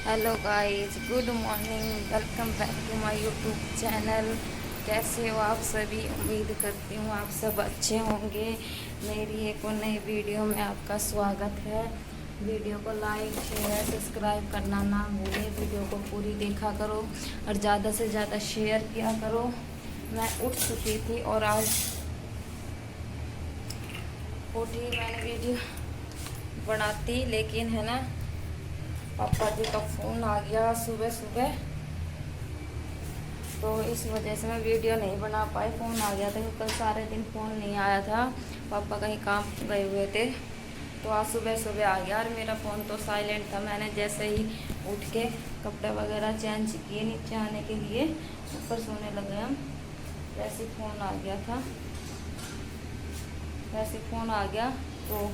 Hello guys, good morning. Welcome back to my YouTube channel. कैसे हो आप सभी? उम्मीद करती हूँ आप सब अच्छे होंगे। मेरी एक और नई वीडियो में आपका स्वागत है। वीडियो को लाइक शेयर सब्सक्राइब करना ना भूलें। वीडियो को पूरी देखा करो और ज़्यादा से ज़्यादा शेयर किया करो। मैं उठ चुकी थी और आज उठी, मैंने वीडियो बनाती, लेकिन है ना पापा जी का फ़ोन आ गया सुबह सुबह, तो इस वजह से मैं वीडियो नहीं बना पाई। फ़ोन आ गया था क्योंकि कल सारे दिन फ़ोन नहीं आया था, पापा कहीं काम गए हुए थे, तो आज सुबह सुबह आ गया और मेरा फ़ोन तो साइलेंट था। मैंने जैसे ही उठ के कपड़े वगैरह चेंज किए नीचे आने के लिए, ऊपर सोने लगे हम, वैसे फ़ोन आ गया था। वैसे फ़ोन आ गया तो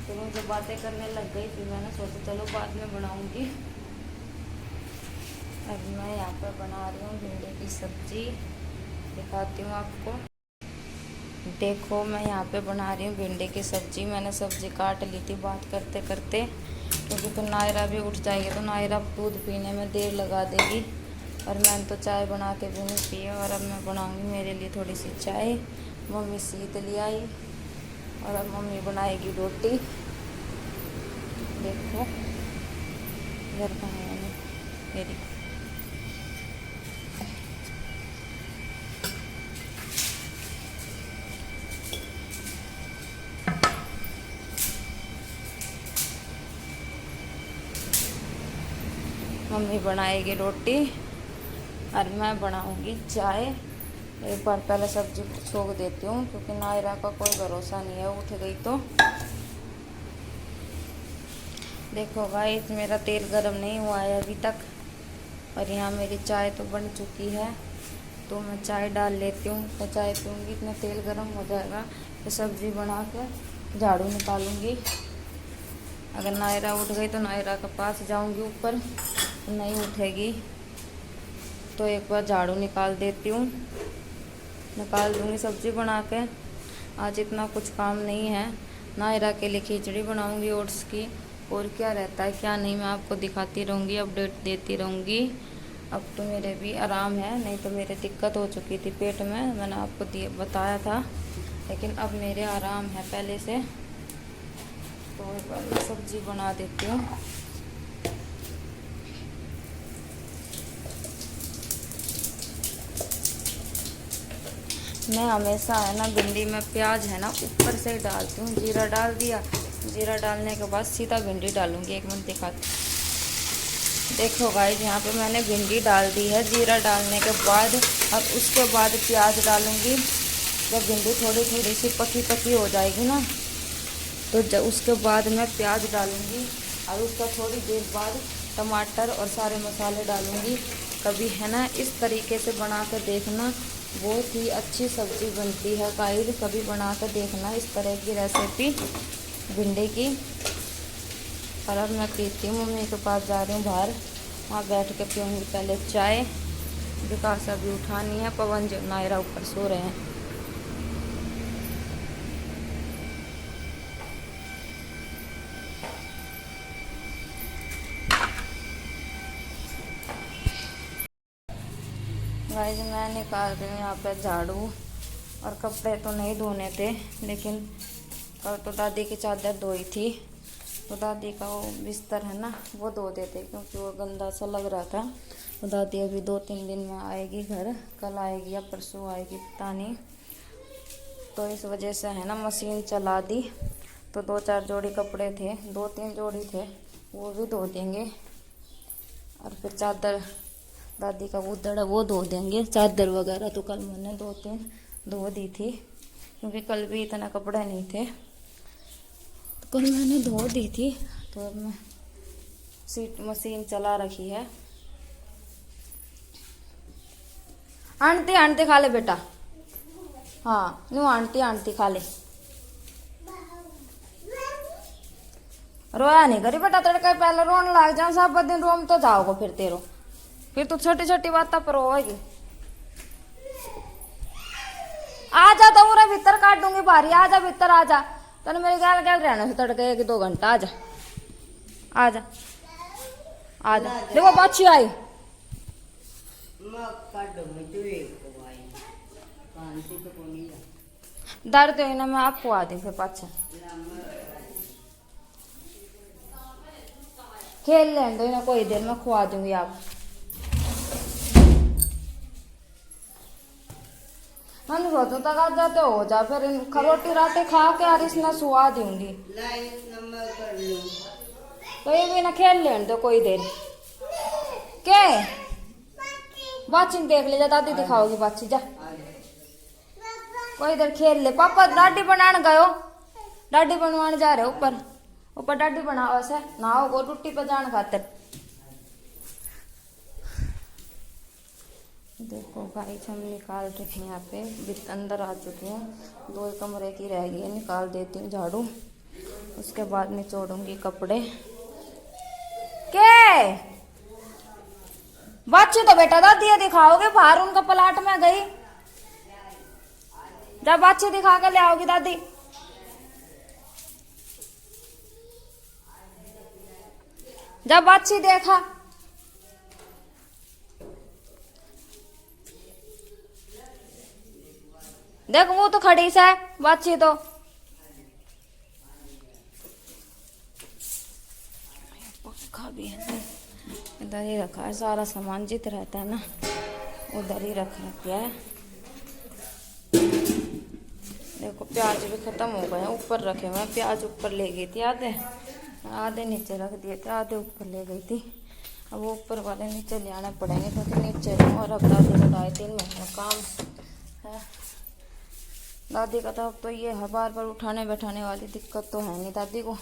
फिर मुझे बातें करने लग गई। फिर मैंने सोचा चलो बाद में बनाऊँगी। अब मैं यहाँ पर बना रही हूँ भिंडी की सब्ज़ी, दिखाती हूँ आपको। देखो, मैं यहाँ पे बना रही हूँ भिंडी की सब्ज़ी। मैंने सब्ज़ी काट ली थी बात करते करते, क्योंकि तो नायरा भी उठ जाएगी तो नायरा दूध पीने में देर लगा देगी, और मैंने तो चाय बना के भी नहीं पी है। और अब मैं बनाऊँगी मेरे लिए थोड़ी सी चाय। मम्मी सीत ले आई और अब मम्मी बनाएगी रोटी। देखो इधर कहाँ है मेरी। मम्मी बनाएगी रोटी और मैं बनाऊंगी चाय। एक बार पहले सब्जी छोक देती हूँ, क्योंकि नायरा का कोई भरोसा नहीं है, उठ गई तो। देखो भाई, मेरा तेल गरम नहीं हुआ है अभी तक, और यहाँ मेरी चाय तो बन चुकी है। तो मैं चाय डाल लेती हूँ, तो चाय पीऊँगी, इतना तेल गरम हो जाएगा तो सब्ज़ी बना के झाड़ू निकालूँगी। अगर नायरा उठ गई तो नायरा के पास जाऊँगी ऊपर, नहीं उठेगी तो एक बार झाड़ू निकाल देती हूँ, निकाल दूँगी सब्ज़ी बना के। आज इतना कुछ काम नहीं है। नायरा के लिए खिचड़ी बनाऊँगी ओट्स की, और क्या रहता है क्या नहीं मैं आपको दिखाती रहूँगी, अपडेट देती रहूँगी। अब तो मेरे भी आराम है, नहीं तो मेरे दिक्कत हो चुकी थी पेट में, मैंने आपको बताया था, लेकिन अब मेरे आराम है पहले से। तो एक बार सब्ज़ी बना देती हूँ। मैं हमेशा है ना भिंडी में प्याज है ना ऊपर से डालती हूँ। जीरा डाल दिया, जीरा डालने के बाद सीधा भिंडी डालूँगी। एक मिनट दिखाती। देखो गाइस, यहाँ पे मैंने भिंडी डाल दी है जीरा डालने के बाद, और उसके बाद प्याज डालूँगी। जब भिंडी थोड़ी थोड़ी सी पकी पकी हो जाएगी ना, तो जब उसके बाद मैं प्याज डालूँगी, और उसका थोड़ी देर बाद टमाटर और सारे मसाले डालूँगी। कभी है ना इस तरीके से बना कर देखना, बहुत ही अच्छी सब्ज़ी बनती है गाइस। कभी बना कर देखना इस तरह की रेसिपी भिंडी की। और अब मैं पीती हूँ, मम्मी के पास जा रही हूँ बाहर, वहाँ बैठ के पीऊँगी पहले चाय। विकास अभी उठानी है, पवन जो नायरा ऊपर सो रहे हैं। गाइस, मैं निकाल रही हूँ यहाँ पे झाड़ू, और कपड़े तो नहीं धोने थे, लेकिन कल तो दादी की चादर धोई थी, तो दादी का वो बिस्तर है ना वो धो देते, क्योंकि वो गंदा सा लग रहा था। तो दादी अभी 2-3 दिन में आएगी घर, कल आएगी या परसों आएगी पता नहीं। तो इस वजह से है ना मशीन चला दी। तो 2-4 जोड़ी कपड़े थे, 2-3 जोड़ी थे, वो भी धो देंगे। और फिर चादर दादी का उधड़ वो धो देंगे। चादर वगैरह तो कल मैंने 2-3 धो दी थी, क्योंकि कल भी इतना कपड़े नहीं थे, तो कल मैंने धो दी थी। तो अब मैं सीट मशीन चला रखी है। आंटी आंटी खा ले बेटा, हाँ न्यू आंटी आंटी खा ले। रोया नहीं करी बेटा, तड़के पहले रोने लग जाओ सब दिन, रोम तो जाओगे फिर तेरो, फिर तू छोटी छोटी बात पर रोएगी। आ जा तो पूरा भीतर काट दूंगी भारी, आ जा भीतर आ जा, तेने मेरे गैल गैल रहना से तड़के 1-2 घंटा। आ जा आ जा आधा देखो बाछी आई दर्द है ना, मैं आपको आधी फिर पाछा खेल लें दो ना, कोई देर में खुआ दूंगी आप। हम सोचो तक आ जाते हो जा, फिर रोटी राटी खा के यार इसना सुहा दूंगी। तो ये भी ना खेल लें दो कोई देर। क्या बाची देख ले जा, दादी दिखाओगी बाची जा, कोई देर खेल ले। पापा डाडी बनाने गयो, डाडी बनवाने जा रहे ऊपर, ऊपर डाडी बनाओ से नहाओ गो टुट्टी पे जाने खातिर। देखो गाइस हम निकाल रखे हैं, यहाँ पे अंदर आ चुकी हूँ, 2 कमरे की रह गई है, निकाल देती हूँ झाड़ू, उसके बाद निचोड़ूंगी कपड़े। के बच्चे तो बेटा दादी दिखाओगे बाहर, उनका प्लाट में गई, जब बच्चे दिखा कर ले आओगी दादी। जब बच्ची देखा देख वो तो खड़ी से बच्ची तो पंखा भी है इधर ही रखा है, सारा सामान जित रहता है ना उधर ही रख रखा है। देखो प्याज भी खत्म हो गए, ऊपर रखे हुए प्याज, ऊपर ले गई थी आधे, आधे नीचे रख दिए थे, आधे ऊपर ले गई थी। अब वो ऊपर वाले नीचे ले आने पड़ेंगे क्योंकि नीचे और अब दादी का 2.5-3 महीना काम है। दादी का तो अब तो ये है, बार बार उठाने बैठाने वाली दिक्कत तो है नहीं दादी को,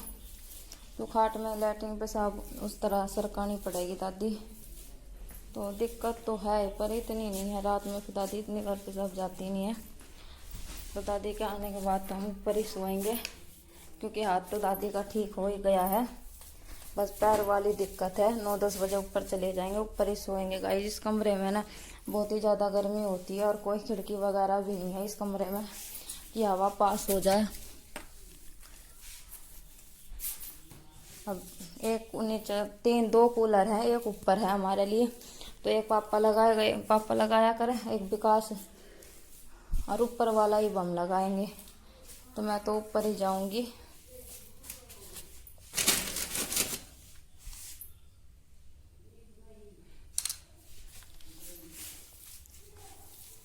तो खाट में लैट्रिन पेशाब उस तरह सरकानी पड़ेगी दादी, तो दिक्कत तो है पर इतनी नहीं है। रात में फिर दादी इतनी घर पेशाब जाती नहीं है, तो दादी के आने के बाद तो हम ऊपर ही सोएंगे क्योंकि हाथ तो दादी का ठीक हो ही गया है, बस पैर वाली दिक्कत है। 9-10 बजे ऊपर चले जाएंगे, ऊपर ही सोएंगे गाइस। इस कमरे में ना बहुत ही ज़्यादा गर्मी होती है और कोई खिड़की वगैरह भी नहीं है इस कमरे में कि हवा पास हो जाए। अब एक नीचे 2 कूलर हैं, एक ऊपर है हमारे लिए, तो एक पापा लगाया करें, एक विकास, और ऊपर वाला ही बम लगाएंगे, तो मैं तो ऊपर ही जाऊंगी।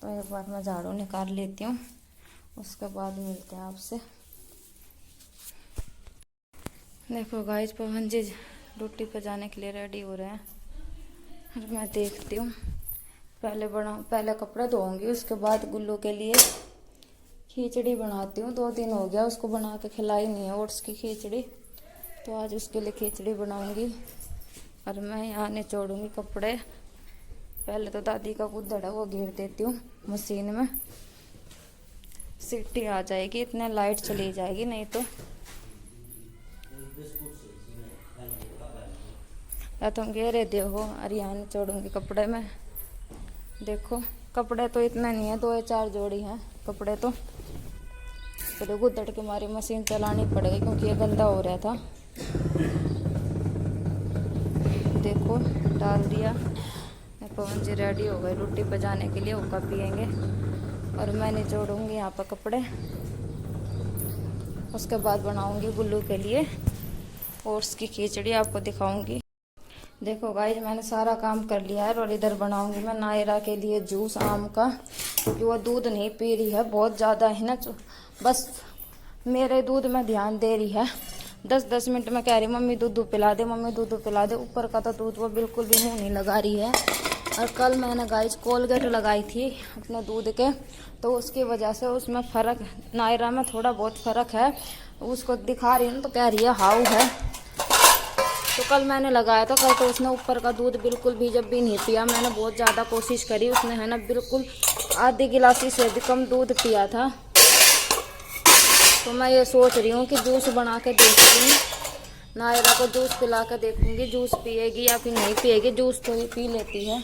तो एक बार मैं झाड़ू निकाल लेती हूँ, उसके बाद मिलते हैं आपसे। देखो गाइस पवन जी ड्यूटी पर जाने के लिए रेडी हो रहे हैं और मैं देखती हूँ, पहले कपड़े धोऊंगी, उसके बाद गुल्लू के लिए खिचड़ी बनाती हूँ। 2 दिन हो गया उसको बना के खिलाई नहीं है, ओट्स की खिचड़ी, तो आज उसके लिए खिचड़ी बनाऊंगी और मैं यहाँ निचोड़ूंगी कपड़े। पहले तो दादी का गुद्दड़ है वो घेर देती हूँ मशीन में, सीटी आ जाएगी, इतने लाइट चली जाएगी, नहीं तो या तुम घेरे दे हो। और यहाँ निचोड़ूंगी कपड़े में। देखो कपड़े तो इतना नहीं है, 2 या 4 जोड़ी हैं कपड़े, तो गुद्दड़ के मारी मशीन चलानी पड़ेगी क्योंकि ये गंदा हो रहा था। देखो डाल दिया, पवन जी रेडी हो गए रोटी पे जाने के लिए, हुक्का पियेंगे और मैं निचोड़ूंगी यहाँ पर कपड़े, उसके बाद बनाऊंगी गुल्लू के लिए ओट्स की खिचड़ी, आपको दिखाऊंगी। देखो गाइस मैंने सारा काम कर लिया है और इधर बनाऊंगी मैं नायरा के लिए जूस आम का, क्योंकि वो दूध नहीं पी रही है, बहुत ज़्यादा है ना, बस मेरे दूध में ध्यान दे रही है। 10-10 मिनट में कह रही मम्मी दूध पिला दे, मम्मी दूध पिला दे, ऊपर का तो दूध वो बिल्कुल भी मुँह नहीं लगा रही है। और कल मैंने गाइस कोलगेट लगाई थी अपने दूध के, तो उसकी वजह से उसमें फ़र्क, नायरा में थोड़ा बहुत फ़र्क है, उसको दिखा रही हूँ तो कह रही है हाउ है। तो कल मैंने लगाया था, कल तो उसने ऊपर का दूध बिल्कुल भी जब भी नहीं पिया, मैंने बहुत ज़्यादा कोशिश करी, उसने है ना बिल्कुल आधी गिलासी से भी कम दूध पिया था। तो मैं ये सोच रही हूँ कि जूस बना के देखती हूँ, नायरा को जूस पिला के देखूँगी, जूस पिएगी या फिर नहीं पिएगी, जूस तो ही पी लेती है।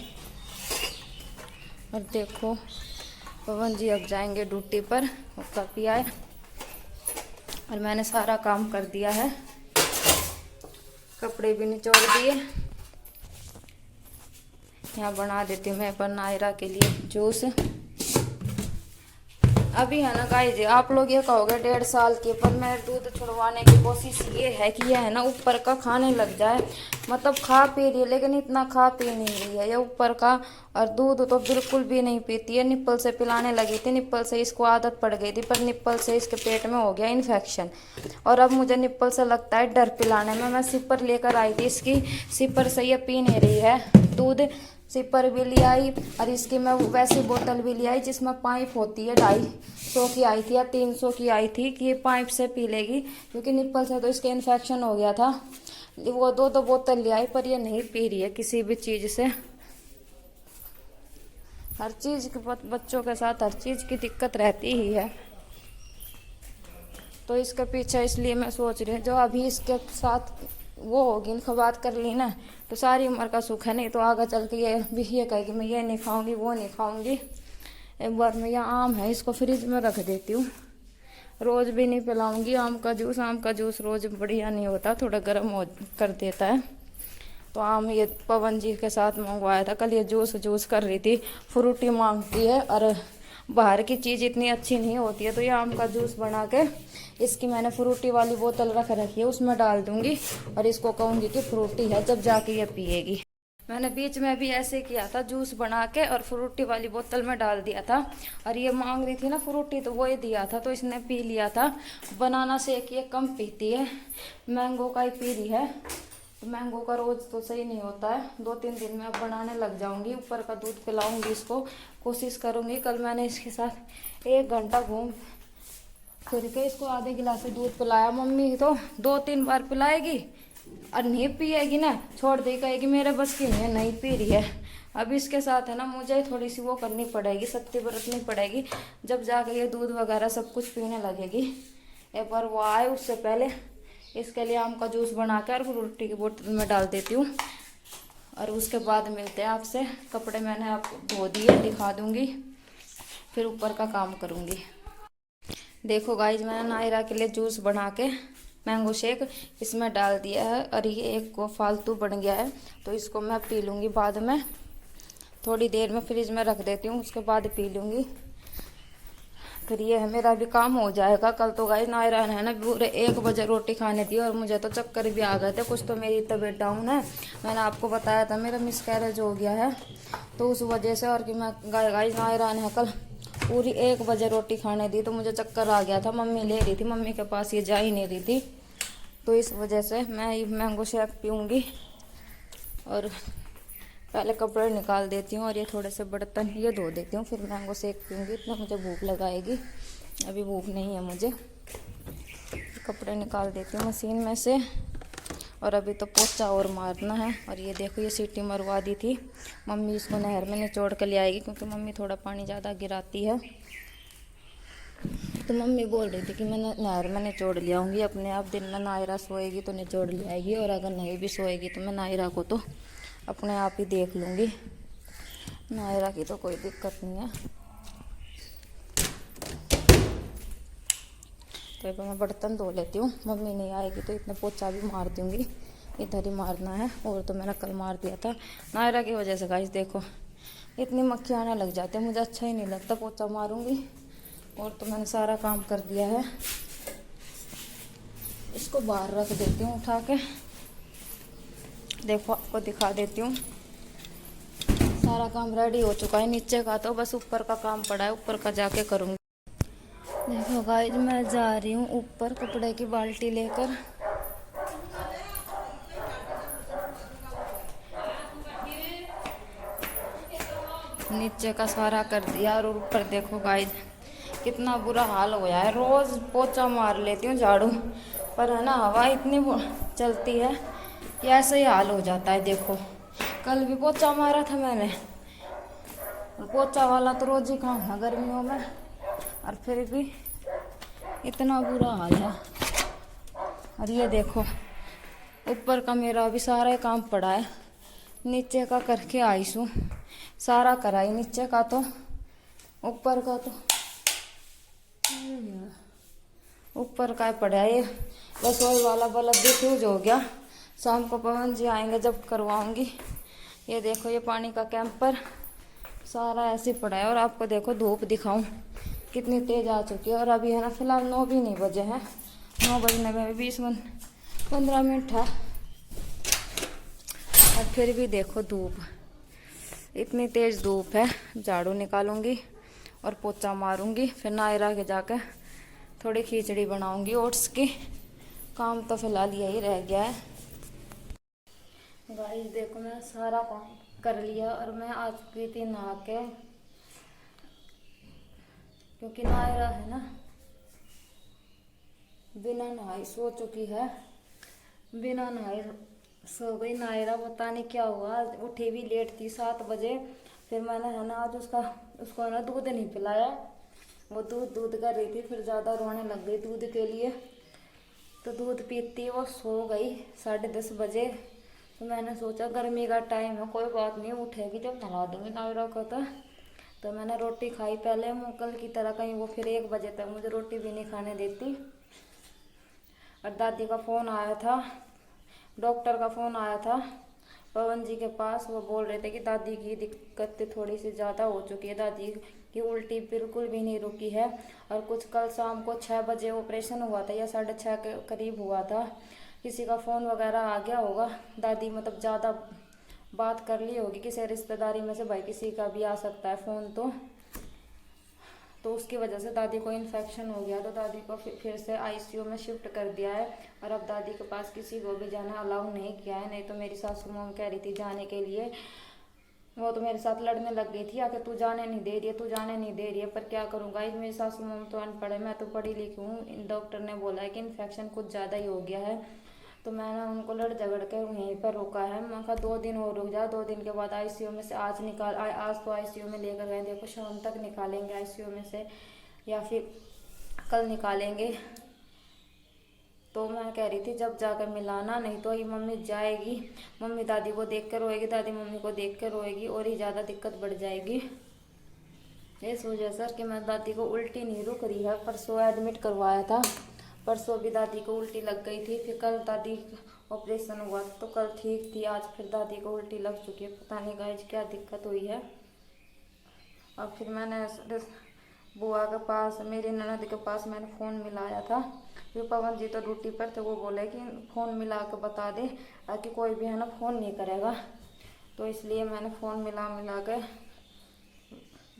और देखो पवन जी अब जाएंगे ड्यूटी पर, हुक्का पिया है और मैंने सारा काम कर दिया है, कपड़े भी निचोड़ दिए यहाँ बना देती हूँ मैं पर नायरा के लिए जूस। अभी है ना गाइस, आप लोग ये कहोगे 1.5 साल की, पर मैं दूध छुड़वाने की कोशिश ये है कि यह है ना ऊपर का खाने लग जाए। मतलब खा पी रही है लेकिन इतना खा पी नहीं रही है ये ऊपर का। और दूध तो बिल्कुल भी नहीं पीती है। निप्पल से पिलाने लगी थी, निप्पल से इसको आदत पड़ गई थी, पर निप्पल से इसके पेट में हो गया इन्फेक्शन। और अब मुझे निप्पल से लगता है डर पिलाने में। मैं सिपर लेकर आई थी इसकी, सिपर से ये पी नहीं रही है दूध। सिपर भी ले आई और इसकी मैं वैसी बोतल भी ले आई जिसमें पाइप होती है। 250 की आई थी या 300 की आई थी कि ये पाइप से पी लेगी, क्योंकि निप्पल से तो इसके इन्फेक्शन हो गया था। वो 2 बोतल ले आई, पर ये नहीं पी रही है किसी भी चीज़ से। हर चीज़ के बच्चों के साथ हर चीज़ की दिक्कत रहती ही है। तो इसके पीछे इसलिए मैं सोच रही हूँ जो अभी इसके साथ वो होगी इनखबात कर ली ना, तो सारी उम्र का सुख है। नहीं तो आगे चल के ये भी ये कहेगी मैं ये नहीं खाऊंगी वो नहीं खाऊंगी। एक बार मैं यह आम है इसको फ्रिज में रख देती हूँ, रोज़ भी नहीं पिलाऊंगी आम का जूस रोज़ बढ़िया नहीं होता, थोड़ा गर्म हो कर देता है। तो आम ये पवन जी के साथ मंगवाया था कल, ये जूस कर रही थी, फ्रूटी मांगती है और बाहर की चीज़ इतनी अच्छी नहीं होती है। तो ये आम का जूस बना के इसकी मैंने फ्रूटी वाली बोतल रख रखी है, उसमें डाल दूंगी और इसको कहूँगी कि फ्रूटी है, जब जाके ये पिएगी। मैंने बीच में भी ऐसे किया था, जूस बना के और फ्रूटी वाली बोतल में डाल दिया था। और ये मांग रही थी ना फ्रूटी, तो वो ही दिया था, तो इसने पी लिया था। बनाना शेक ये कम पीती है, मैंगो का ही पी रही है। तो मैंगो का रोज़ तो सही नहीं होता है, 2-3 दिन में अब बनाने लग जाऊंगी। ऊपर का दूध पिलाऊंगी इसको, कोशिश करूंगी। कल मैंने इसके साथ 1 घंटा घूम फिर के इसको आधे गिलास दूध पिलाया। मम्मी तो 2-3 बार पिलाएगी और नहीं पिएगी ना, छोड़ दे, कहेगी मेरे बस की नहीं पी रही है। अब इसके साथ है ना मुझे थोड़ी सी वो करनी पड़ेगी, सख्ती बरतनी पड़ेगी, जब जाके ये दूध वगैरह सब कुछ पीने लगेगी। एक बार वो आए उससे पहले इसके लिए आम का जूस बना के और फ्रूटी की बोतल में डाल देती हूँ। और उसके बाद मिलते हैं आपसे। कपड़े मैंने आपको धो दिए, दिखा दूँगी, फिर ऊपर का काम करूँगी। देखो गाइज, मैंने नायरा के लिए जूस बना के मैंगो शेक इसमें डाल दिया है और ये एक को फालतू बन गया है, तो इसको मैं पी लूँगी बाद में। थोड़ी देर में फ्रिज में रख देती हूँ, उसके बाद पी लूँगी, फिर ये है मेरा भी काम हो जाएगा। कल तो गाइस नायरा है ना पूरे 1 बजे रोटी खाने दी और मुझे तो चक्कर भी आ गए थे, कुछ तो मेरी तबीयत डाउन है। मैंने आपको बताया था मेरा मिसकैरेज हो गया है, तो उस वजह से। और कि मैं गाइस नायरा ने कल पूरी 1 बजे रोटी खाने दी, तो मुझे चक्कर आ गया था। मम्मी ले रही थी, मम्मी के पास ये जा ही नहीं रही थी, तो इस वजह से मैं ये मैंगो शेक पीऊँगी। और पहले कपड़े निकाल देती हूँ और ये थोड़े से बर्तन ये धो देती हूँ, फिर मैंगो शेक पीऊँगी। इतना मुझे भूख लगाएगी, अभी भूख नहीं है मुझे। कपड़े निकाल देती हूँ मशीन में से, और अभी तो पोछा और मारना है। और ये देखो ये सीटी मरवा दी थी, मम्मी इसको नहर में निचोड़ कर ले आएगी, क्योंकि मम्मी थोड़ा पानी ज़्यादा गिराती है। तो मम्मी बोल रही थी कि मैं नहर में निचोड़ ले आऊँगी अपने आप। दिन में नायरा सोएगी तो निचोड़ ले आएगी, और अगर नहीं भी सोएगी तो मैं नायरा को तो अपने आप ही देख लूँगी। नायरा की तो कोई दिक्कत नहीं है। तो मैं बर्तन धो लेती हूँ, मम्मी नहीं आएगी तो इतना पोछा भी मार दूँगी, इधर ही मारना है। और तो मैंने कल मार दिया था नायरा की वजह से। गाइस देखो इतनी मक्खी आने लग जाते हैं, मुझे अच्छा ही नहीं लगता। पोछा मारूँगी, और तो मैंने सारा काम कर दिया है। इसको बाहर रख देती हूँ उठा के, देखो आपको दिखा देती हूँ। सारा काम रेडी हो चुका है नीचे का, तो बस ऊपर का काम पड़ा है, ऊपर का जाके करूँगी। देखो गाइस मैं जा रही हूँ ऊपर कपड़े की बाल्टी लेकर। नीचे का सारा कर दिया, और ऊपर देखो गाइस कितना बुरा हाल हो गया है। रोज़ पोछा मार लेती हूँ झाड़ू, पर है ना हवा इतनी चलती है कि ऐसे ही हाल हो जाता है। देखो कल भी पोछा मारा था मैंने, पोछा वाला तो रोज ही काम है गर्मियों में, और फिर भी इतना बुरा हाल है। और ये देखो ऊपर का मेरा अभी सारा ही काम पड़ा है, नीचे का करके आई हूँ, सारा कराई नीचे का, तो ऊपर का तो ऊपर का पड़ा है। ये रसोई वाला बल्ब भी फ्यूज हो गया, शाम को पवन जी आएंगे जब करवाऊंगी। ये देखो ये पानी का कैंपर सारा ऐसे पड़ा है। और आपको देखो धूप दिखाऊं कितनी तेज आ चुकी है। और अभी है ना फिलहाल 9 भी नहीं बजे हैं, 9 बजने में 15 मिनट है। और फिर भी देखो धूप, इतनी तेज धूप है। झाड़ू निकालूंगी और पोछा मारूंगी, फिर नायरा के जाकर थोड़ी खिचड़ी बनाऊंगी ओट्स की। काम तो फिलहाल यही रह गया है। गाइस देखो मैं सारा काम कर लिया और मैं आ चुकी थी नहा के, क्योंकि नायरा है ना बिना नहाई सो चुकी है, बिना नहाई सो गई नायरा। पता नहीं क्या हुआ, उठी भी लेट थी 7 बजे। फिर मैंने है ना आज उसको है ना दूध नहीं पिलाया, वो दूध कर रही थी, फिर ज़्यादा रोने लग गई दूध के लिए। तो दूध पीती वो सो गई 10:30 बजे। तो मैंने सोचा गर्मी का टाइम है, कोई बात नहीं, उठेगी जब नहा दूंगी नायरा को। तो मैंने रोटी खाई पहले, कल की तरह कहीं वो फिर 1 बजे तक मुझे रोटी भी नहीं खाने देती। और दादी का फ़ोन आया था, डॉक्टर का फ़ोन आया था पवन जी के पास। वो बोल रहे थे कि दादी की दिक्कत थोड़ी सी ज़्यादा हो चुकी है, दादी की उल्टी बिल्कुल भी नहीं रुकी है। और कुछ कल शाम को 6 बजे ऑपरेशन हुआ था या 6:30 के करीब हुआ था। किसी का फ़ोन वगैरह आ गया होगा, दादी मतलब ज़्यादा बात कर ली होगी किसी रिश्तेदारी में से, भाई किसी का भी आ सकता है फ़ोन। तो उसकी वजह से दादी को इन्फेक्शन हो गया, तो दादी को फिर से आईसीयू में शिफ्ट कर दिया है। और अब दादी के पास किसी को भी जाना अलाउ नहीं किया है। नहीं तो मेरी सासू मॉम कह रही थी जाने के लिए, वो तो मेरे साथ लड़ने लग गई थी आके, तू जाने नहीं दे रही है, तू जाने नहीं दे रही है। पर क्या करूँगा, मेरी सासू मॉम तो अनपढ़ है, मैं तो पढ़ी लिखी हूँ। डॉक्टर ने बोला है कि इन्फेक्शन कुछ ज़्यादा ही हो गया है। तो मैंने उनको लड़ झगड़ के वहीं पर रोका है। मैं कहा 2 दिन और रुक जा, 2 दिन के बाद आईसीयू में से आज तो आईसीयू में लेकर गए, देखो शाम तक निकालेंगे आईसीयू में से या फिर कल निकालेंगे। तो मैं कह रही थी जब जाकर मिलाना, नहीं तो ये मम्मी जाएगी, मम्मी दादी को देख कर रोएगी, दादी मम्मी को देख कर रोएगी और ही ज़्यादा दिक्कत बढ़ जाएगी। इस वजह से कि मैं दादी को उल्टी नहीं रुक रही है। परसों एडमिट करवाया था, परसों भी दादी को उल्टी लग गई थी। फिर कल दादी ऑपरेशन हुआ तो कल ठीक थी, आज फिर दादी को उल्टी लग चुकी है। पता नहीं गाइस क्या दिक्कत हुई है। और फिर मैंने बुआ के पास, मेरी ननद के पास मैंने फ़ोन मिलाया था। फिर पवन जी तो ड्यूटी पर थे, वो बोले कि फ़ोन मिला के बता दे ताकि कोई भी है ना फ़ोन नहीं करेगा। तो इसलिए मैंने फ़ोन मिला के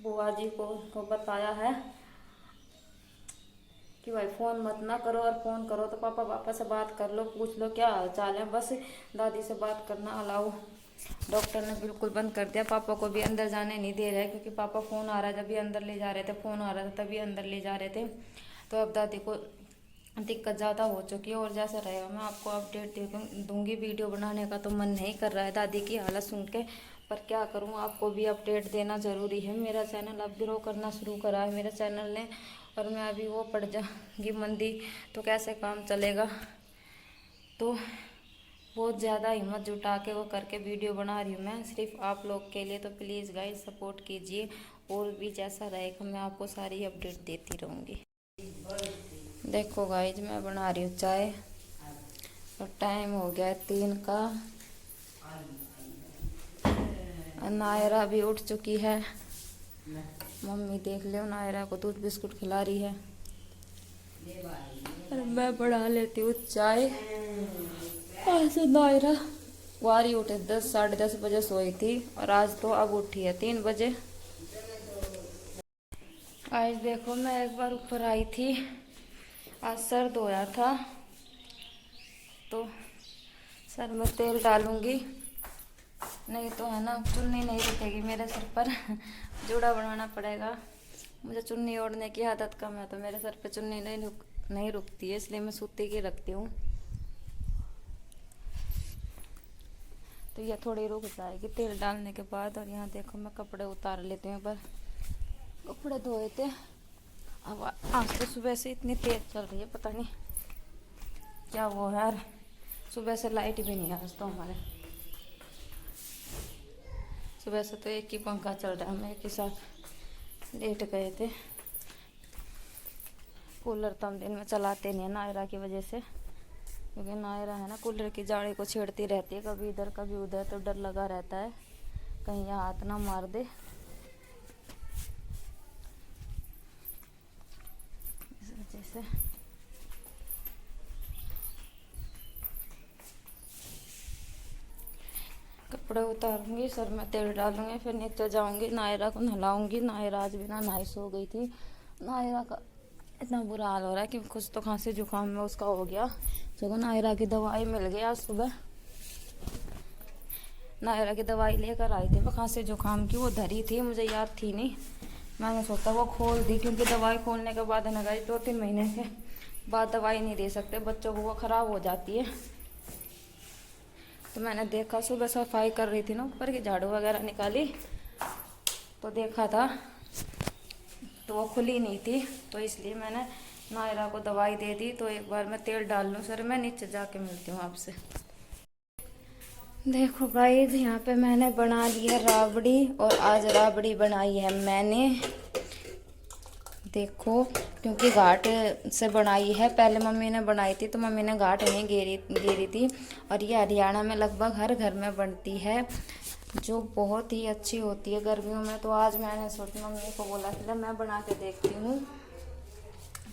बुआ जी को बताया है कि भाई फ़ोन मत ना करो, और फ़ोन करो तो पापा से बात कर लो, पूछ लो क्या हाल चाल है, बस दादी से बात करना अलाउ डॉक्टर ने बिल्कुल बंद कर दिया। पापा को भी अंदर जाने नहीं दे रहे, क्योंकि पापा फ़ोन आ रहा है जब भी अंदर ले जा रहे थे, फ़ोन आ रहा था तभी अंदर ले जा रहे थे। तो अब दादी को दिक्कत ज़्यादा हो चुकी है। और जैसा रहेगा मैं आपको अपडेट दूंगी। वीडियो बनाने का तो मन नहीं कर रहा है दादी की हालत सुन के, पर क्या करूं, आपको भी अपडेट देना ज़रूरी है। मेरा चैनल अब ग्रो करना शुरू करा है मेरे चैनल ने, और मैं अभी वो पड़ जाऊंगी मंदी तो कैसे काम चलेगा। तो बहुत ज़्यादा हिम्मत जुटा के वो करके वीडियो बना रही हूँ मैं सिर्फ आप लोग के लिए। तो प्लीज़ गाइस सपोर्ट कीजिए, और भी जैसा रहेगा मैं आपको सारी अपडेट देती रहूँगी। देखो गाइस मैं बना रही हूँ चाय, और टाइम हो गया 3 का। नायरा भी उठ चुकी है, मम्मी देख लो नायरा को दूध बिस्कुट खिला रही है, और मैं बना लेती हूँ चाय। ऐसे नायरा वारी उठे 10-10:30 बजे सोई थी, और आज तो अब उठी है 3 बजे। आज देखो मैं एक बार ऊपर आई थी, आज सर धोया था तो सर में तेल डालूंगी, नहीं तो है ना चुन्नी नहीं रुकेगी मेरे सर पर जूड़ा बनाना पड़ेगा। मुझे चुन्नी ओढ़ने की आदत कम है, तो मेरे सर पे चुन्नी नहीं रुकती है, इसलिए मैं सूती की रखती हूँ। तो ये थोड़ी रुक जाएगी तेल डालने के बाद। और यहाँ देखो मैं कपड़े उतार लेती हूँ, पर कपड़े धोए थे। अब आज तो सुबह से इतनी तेज चल रही है, पता नहीं क्या वो है यार, सुबह से लाइट भी नहीं है आज तो हमारे। सुबह से तो एक ही पंखा चल रहा है, हम एक ही साथ लेट गए थे। कूलर तो हम दिन में चलाते नहीं है नायरा की वजह से, क्योंकि नायरा है ना कूलर की जाड़ी को छेड़ती रहती है, कभी इधर कभी उधर, तो डर लगा रहता है। कहीं यहाँ हाथ ना मार दे। इस वजह से कपड़े उतारूंगी, सर में तेल डालूंगी, फिर नीचे जाऊंगी, नायरा को नहलाऊंगी। नायरा आज बिना नहाई सो गई थी। नायरा का इतना बुरा हाल हो रहा है कि कुछ तो खांसी जुकाम में उसका हो गया। तो नायरा की दवाई मिल गई आज सुबह। नायरा की दवाई लेकर आई थी वो खांसी जुकाम की, वो धरी थी, मुझे याद थी नहीं। मैंने सोचा वो खोल दी, क्योंकि दवाई खोलने के बाद ना गई 2-3 महीने के बाद दवाई नहीं दे सकते बच्चों को, वो ख़राब हो जाती है। तो मैंने देखा, सुबह सफाई कर रही थी ना ऊपर की, झाड़ू वगैरह निकाली तो देखा था तो वो खुली नहीं थी, तो इसलिए मैंने नायरा को दवाई दे दी। तो एक बार मैं तेल डाल लूँ सर, मैं नीचे जाके मिलती हूँ आपसे। देखो गाइस, यहाँ पे मैंने बना लिया राबड़ी, और आज राबड़ी बनाई है मैंने, देखो, क्योंकि घाट से बनाई है। पहले मम्मी ने बनाई थी तो मम्मी ने घाट नहीं गेरी थी, और ये हरियाणा में लगभग हर घर में बनती है, जो बहुत ही अच्छी होती है गर्मियों में। तो आज मैंने सोचा, मम्मी को बोला कि मैं बना के देखती हूँ,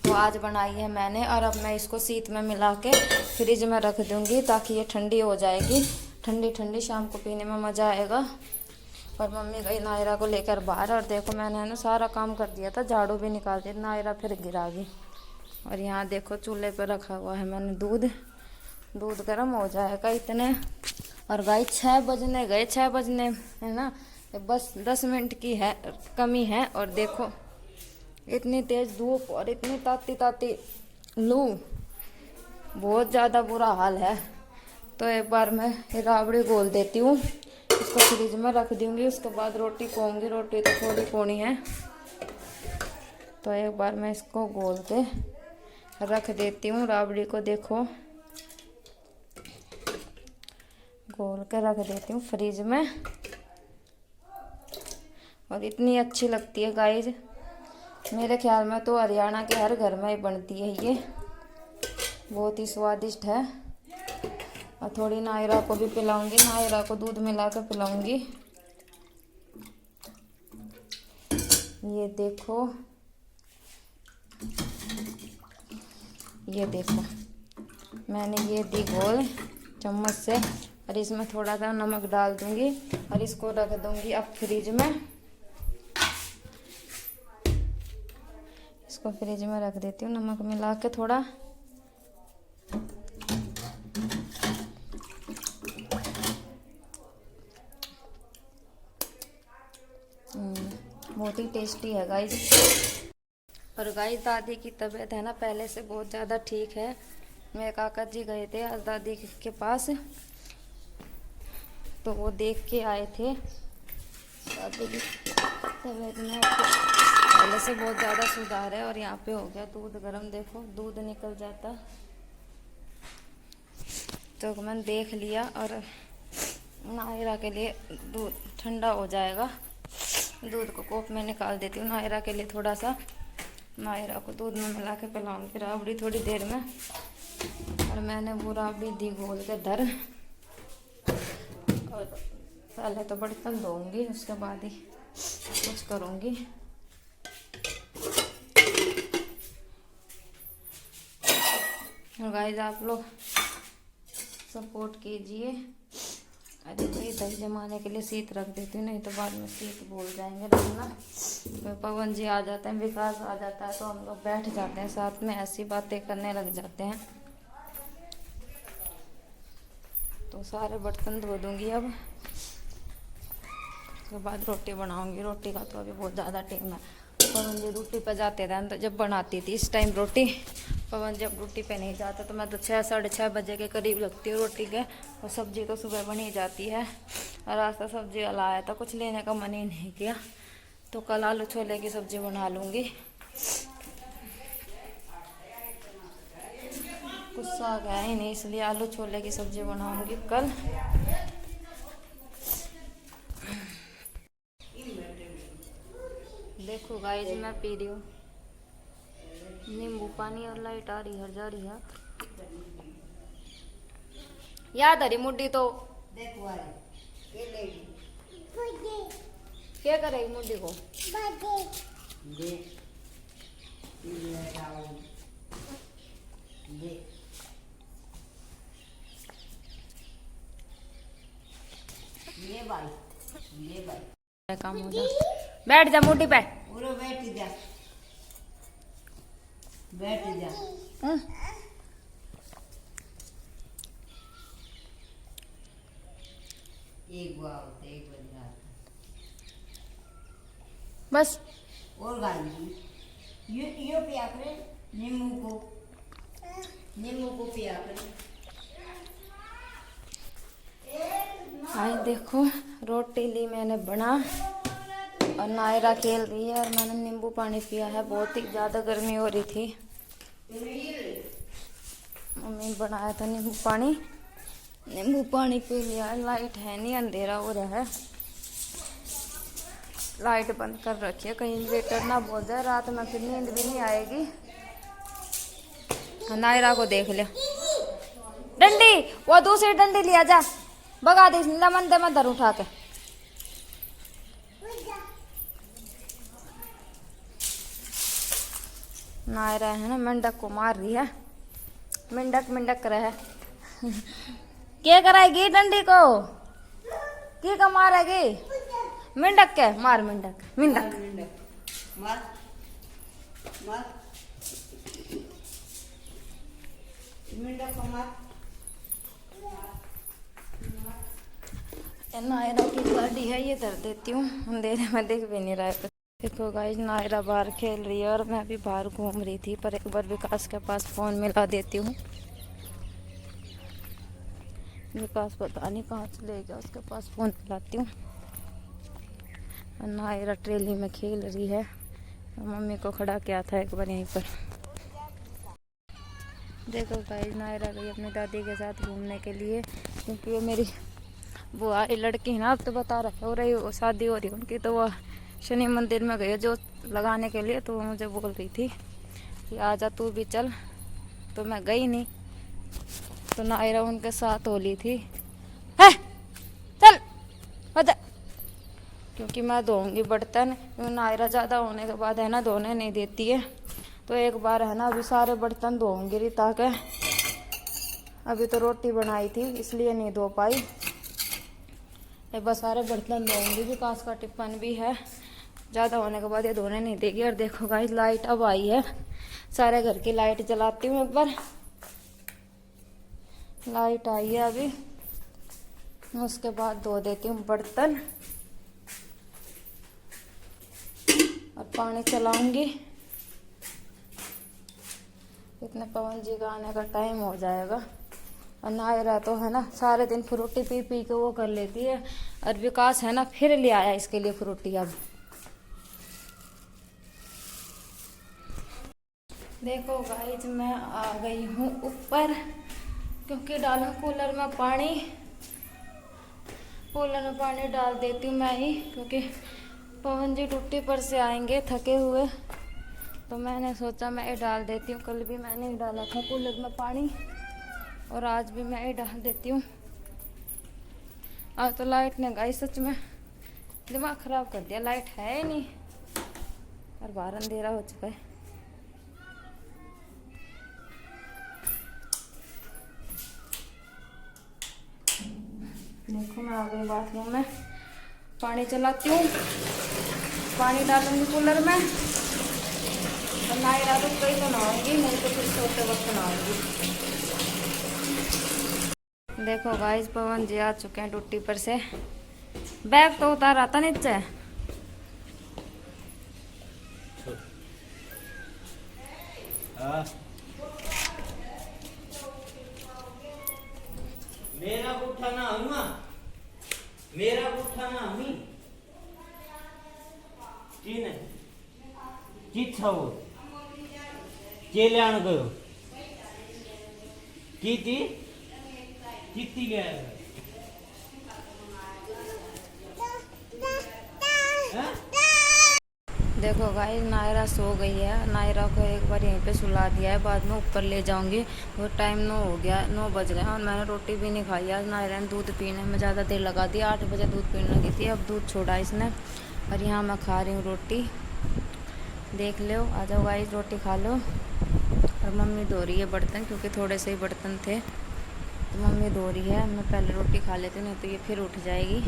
तो आज बनाई है मैंने। और अब मैं इसको शीत में मिला के फ्रिज में रख दूँगी, ताकि ये ठंडी हो जाएगी। ठंडी ठंडी शाम को पीने में मज़ा आएगा। और मम्मी गई नायरा को लेकर बाहर, और देखो मैंने ना सारा काम कर दिया था, झाड़ू भी निकाल दिया, नायरा फिर गिरा गई। और यहाँ देखो चूल्हे पर रखा हुआ है मैंने दूध गर्म हो जाएगा इतने। और भाई 6 बजने गए, 6 बजने है ना, बस 10 मिनट की है कमी है। और देखो इतनी तेज़ धूप और इतनी ताती लू, बहुत ज़्यादा बुरा हाल है। तो एक बार मैं राबड़ी गोल देती हूँ, इसको फ्रिज में रख दूँगी, उसके बाद रोटी पोंगी। रोटी तो थोड़ी पोनी है, तो एक बार मैं इसको गोल के रख देती हूँ राबड़ी को। देखो गोल के रख देती हूँ फ्रिज में, और इतनी अच्छी लगती है गाइज। मेरे ख्याल में तो हरियाणा के हर घर में ही बनती है ये, बहुत ही स्वादिष्ट है। और थोड़ी नायरा को भी पिलाऊंगी, नायरा को दूध मिला कर पिलाऊंगी। ये देखो मैंने ये दी गोल चम्मच से, और इसमें थोड़ा सा नमक डाल दूंगी, और इसको रख दूंगी अब फ्रिज में। इसको फ्रिज में रख देती हूँ नमक मिला के थोड़ा। बहुत ही टेस्टी है गाइस। और गाइस दादी की तबीयत है ना पहले से बहुत ज़्यादा ठीक है। मेरे काका जी गए थे आज दादी के पास, तो वो देख के आए थे। दादी की तबीयत में पहले से बहुत ज़्यादा सुधार है। और यहाँ पे हो गया दूध गर्म, देखो दूध निकल जाता। तो मैंने देख लिया, और नायरा के लिए दूध ठंडा हो जाएगा, दूध को कोप में निकाल देती हूँ नायरा के लिए थोड़ा सा। नायरा को दूध में मिला के पिलाऊंगी राबड़ी थोड़ी देर में। और मैंने वो राबड़ी दी घोल के धर, और पहले तो बर्तन धोऊंगी, उसके बाद ही कुछ करूँगी। गाइस आप लोग सपोर्ट कीजिए। अरे भाई दही जमाने के लिए शीत रख देती हूँ, नहीं तो बाद में शीत भूल जाएंगे रखना। तो पवन जी आ जाते हैं, विकास आ जाता है, तो हम लोग बैठ जाते हैं साथ में, ऐसी बातें करने लग जाते हैं। तो सारे बर्तन धो दूँगी अब, उसके बाद रोटी बनाऊँगी। रोटी का तो अभी बहुत ज़्यादा टाइम है। पवन जी ड्यूटी पर जाते थे तो जब बनाती थी इस टाइम रोटी, पवन जब ड्यूटी पे नहीं जाता तो मैं तो 6-6:30 बजे के करीब लगती हूँ रोटी के। और सब्जी तो सुबह बनी जाती है, और आज तो सब्जी वाला आया था, कुछ लेने का मन ही नहीं किया, तो कल आलू छोले की सब्जी बना लूँगी। गुस्सा आ गया ही नहीं, इसलिए आलू छोले की सब्जी बनाऊँगी कल। देखो गाइस मैं पी रही हूँ नींबू पानी, और लाइट आ रही है जा रही है। याद हरी मुड्डी तो क्या करेगी मुड्डी को? दे दे ये भाई काम हो जा। बैठ जा मुड्डी पे। पूरा बैठ जा बैठ जा। एक बार एक बजा बस और गाली यो पिया करे नींबू को पिया करे। आज देखो रोटी ली मैंने बना और नायरा खेल रही है और मैंने नींबू पानी पिया है। बहुत ही ज़्यादा गर्मी हो रही थी। मम्मी बनाया था नींबू पानी पी लिया। लाइट है नहीं, अंधेरा हो रहा है। लाइट बंद कर रखी है कहीं इन्वर्टर ना बोल जाए रात में, फिर नींद भी नहीं आएगी। नायरा को देख लिया। डंडी वो दूसरी डंडी लिया जा, भगा दे मंदे में धर उठा के। नायरा है ना मेंढक को मार रही है। मेंढक रहा है। क्या कराएगी डंडी को? की का मारेगी? मेंढक के मार। मेंढक मार मेंढक को मार। नायरा की गाड़ी है, ये धर देती हूँ, अंधेरे में देख भी नहीं रहा है। देखो गाइस नायरा बाहर खेल रही है और मैं भी बाहर घूम रही थी, पर एक बार विकास के पास फ़ोन मिला देती हूँ। विकास पता नहीं कहाँ चले गया, उसके पास फ़ोन मिलाती हूँ। नायरा ट्रेली में खेल रही है। मम्मी को खड़ा किया था एक बार यहीं पर। देखो गाइस नायरा गई अपनी दादी के साथ घूमने के लिए, क्योंकि वो मेरी बुआ लड़की है ना, अब तो बता रहा हो रही शादी हो रही उनकी, तो वो शनि मंदिर में गई जो लगाने के लिए। तो वो मुझे बोल रही थी कि आजा तू भी चल, तो मैं गई नहीं। तो नायरा उनके साथ होली थी। है चल बता, क्योंकि मैं धोऊंगी बर्तन। नायरा ज़्यादा होने के बाद है ना धोने नहीं देती है। तो एक बार है ना अभी सारे बर्तन धोऊंगी रीता के। अभी तो रोटी बनाई थी इसलिए नहीं धो पाई। एक बार सारे बर्तन धोऊंगी। विकास का टिफिन भी है, ज़्यादा होने के बाद ये धोने नहीं देगी। और देखो गाइस लाइट अब आई है, सारे घर की लाइट जलाती हूँ एक बार। लाइट आई है अभी, उसके बाद धो देती हूँ बर्तन और पानी चलाऊंगी। इतने पवन जी का आने का टाइम हो जाएगा। और नायरा तो है ना सारे दिन फ्रूटी पी पी के वो कर लेती है। और विकास है ना फिर ले आया इसके लिए फ्रूटी। अब देखो गाइस मैं आ गई हूँ ऊपर, क्योंकि डालूं कूलर में पानी डाल देती हूँ मैं ही, क्योंकि पवन जी ड्यूटी पर से आएंगे थके हुए। तो मैंने सोचा मैं ही डाल देती हूँ। कल भी मैंने ही डाला था कूलर में पानी और आज भी मैं ही डाल देती हूँ। आज तो लाइट ने गाइस सच में दिमाग ख़राब कर दिया। लाइट है ही नहीं और बाहर अंधेरा हो चुका है। देखो मैं आ गई बाथरूम में, पानी चलाती हूँ, पानी डालूंगी कूलर में। और नायरा तो कहीं तो नहाऊंगी, नहीं तो फिर सोते वक्त नहाऊंगी। देखो गाइस पवन जी आ चुके हैं ड्यूटी पर से। बैग तो उतारा था नीचे। मेरा पुट्ठा ना हुआ, मेरा पुट्ठा ना हुई तीन कित हो केल्याण गयो कीती किती ले देखो गाइस नायरा सो गई है। नायरा को एक बार यहीं पे सुला दिया है, बाद में ऊपर ले जाऊंगी। वो टाइम 9 हो गया, 9 बज गए और मैंने रोटी भी नहीं खाई। आज नायरा ने दूध पीने में ज़्यादा देर लगा दी। 8 बजे दूध पीने लगी थी, अब दूध छोड़ा इसने। और यहाँ मैं खा रही हूँ रोटी, देख लो। आ जाओ गाइस, रोटी खा लो। और मम्मी धो रही है बर्तन, क्योंकि थोड़े से ही बर्तन थे तो मम्मी धो रही है। मैं पहले रोटी खा लेती हूँ, नहीं तो ये फिर उठ जाएगी।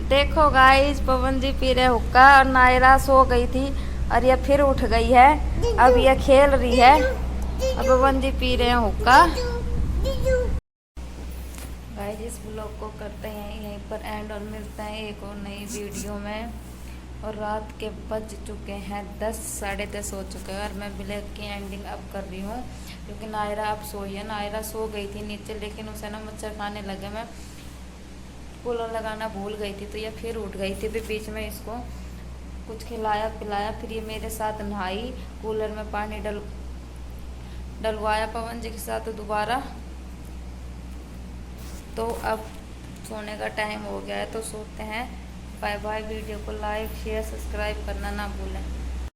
देखो गाइस, पवन जी पी रहे हुक्का और नायरा सो गई थी और ये फिर उठ गई है। अब ये खेल रही है और पवन जी पी रहे हैं हुक्का। गाइस, इस ब्लॉग को करते हैं यहीं पर एंड और मिलते हैं एक और नई वीडियो में। और रात के बज चुके हैं 10, 10:30 हो चुके हैं और मैं ब्लॉग की एंडिंग अब कर रही हूँ, क्योंकि नायरा अब सोई है। नायरा सो गई थी नीचे, लेकिन उसे ना मच्छर खाने लगे। मैं कूलर लगाना भूल गई थी तो ये फिर उठ गई थी। फिर बीच में इसको कुछ खिलाया पिलाया, फिर ये मेरे साथ नहाई, कूलर में पानी डलवाया पवन जी के साथ दोबारा। तो अब सोने का टाइम हो गया है, तो सोते हैं। Bye bye. वीडियो को लाइक शेयर सब्सक्राइब करना ना भूलें।